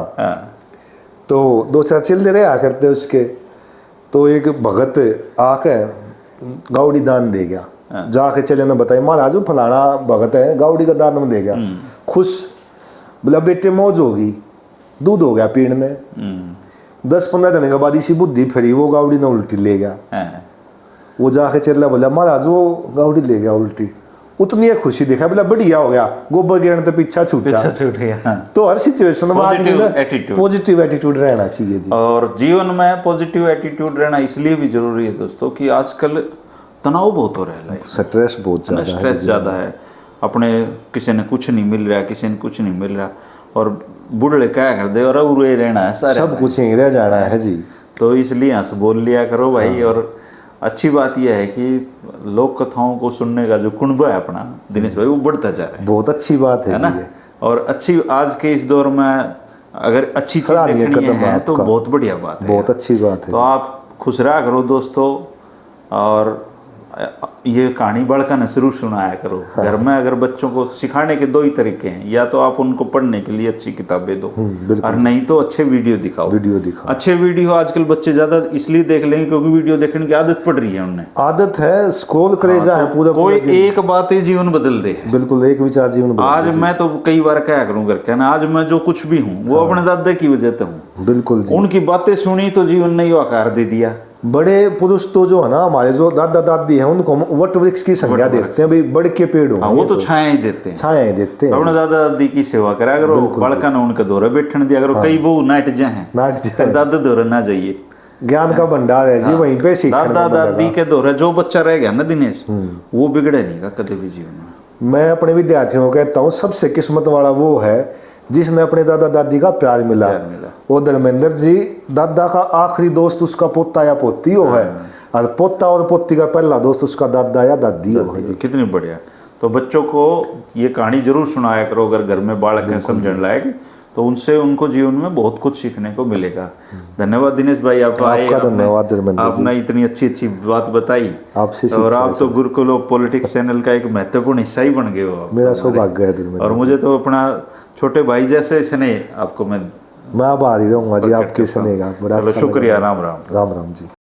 तो 2-4 चिल्ले रहा करते उसके। तो एक भगत आके गावड़ी दान दे गया, जाके चले ने बताई महाराज फलाना भगत है गावड़ी का दान में दे गया, खुश, बोला बेटे मौज होगी, दूध हो गया पीने। 10-15 दिन के बाद इसी बुद्धि फिरी, वो गावड़ी ने उल्टी ले गया। वो जाके चला, बोला महाराज वो गावड़ी ले गया उल्टी, उतनी एक खुशी दिखा, बोला बढ़िया हो गया, गोबर गिरने तो पीछा छूट गया। तो हर सिचुएशन में पॉजिटिव एटीट्यूड रहना चाहिए जी।
और जीवन में पॉजिटिव एटीट्यूड रहना इसलिए भी जरूरी है दोस्तों कि आजकल तनाव बहुत हो रहा है,
स्ट्रेस बहुत ज़्यादा है,
स्ट्रेस ज़्यादा है। अपने किसी ने कुछ नहीं मिल रहा, किसी ने कुछ नहीं मिल रहा, और बुढ़े क्या कर दे और उड़े रहना है, सारे
सब कुछ ही रह जाना है जी।
तो इसलिए हंस बोल लिया करो भाई। और अच्छी बात यह है कि लोक कथाओं को सुनने का जो कुनबा है अपना दिनेश भाई, वो बढ़ता जा रहा है।
बहुत अच्छी बात है
ना। और अच्छी आज के इस दौर में अगर अच्छी चीज देखनी है तो बहुत बढ़िया बात है,
बहुत अच्छी बात है।
तो आप खुश रहा करो दोस्तों, और ये कहानी बड़का न शुरू सुनाया करो। घर में अगर बच्चों को सिखाने के 2 ही तरीके हैं, या तो आप उनको पढ़ने के लिए अच्छी किताबें दो, और नहीं तो अच्छे वीडियो दिखाओ। अच्छे वीडियो आजकल बच्चे ज्यादा इसलिए देख लेंगे क्योंकि वीडियो देखने की आदत पड़ रही है उन्हें,
आदत है, स्क्रॉल करे जाए पूरा।
कोई एक बात ही जीवन बदल दे,
बिल्कुल एक विचार जीवन बदल।
आज मैं तो कई बार क्या करूँ घर के ना, आज मैं जो कुछ भी हूँ वो अपने दादा की वजह से हूँ।
बिल्कुल,
उनकी बातें सुनी तो जीवन ने आकार दे दिया।
बड़े पुरुष तो जो है ना हमारे, जो दादा दादी हैं, उनको वट वृक्ष की संज्ञा देते हैं, भाई बड़ के पेड़ हो,
वो तो छाया ही देते हैं,
छाया ही देते हैं।
अपने दादा दादी की सेवा करा करो, बड़का ने उनके दौरे बैठने दिया करो। कई वो नाट जाए दादा दौरे ना जाइए,
ज्ञान का भंडार है जी, वहीं पे सीखने।
दादा दादी के दौरे जो बच्चा रह गया ना दिनेश, वो बिगड़े नहीं का कभी भी जीवन में।
मैं अपने विद्यार्थियों को कहता हूँ सबसे किस्मत वाला वो है जिसने अपने दादा दादी का प्यार मिला। वो धर्मेंद्र जी, दादा का आखिरी दोस्त उसका पोता या पोती हो है, और पोता और पोती का पहला दोस्त उसका दादा या दादी हो है।
कितनी बढ़िया। तो बच्चों को ये कहानी जरूर सुनाया करो, अगर घर में बालक है समझने लायक, तो उनसे उनको जीवन में बहुत कुछ सीखने को मिलेगा। धन्यवाद दिनेश भाई, आप आए, आपने इतनी अच्छी अच्छी बात बताई
आपसे,
और आप तो गुरुकुल ऑफ पॉलिटिक्स चैनल का एक महत्वपूर्ण हिस्सा ही बन गए हो।
मेरा सौभाग्य है,
और मुझे तो अपना छोटे भाई जैसे स्नेह आपको मैं
आभारी रहूंगा जी आपके स्नेह का।
शुक्रिया। राम राम।
राम राम जी।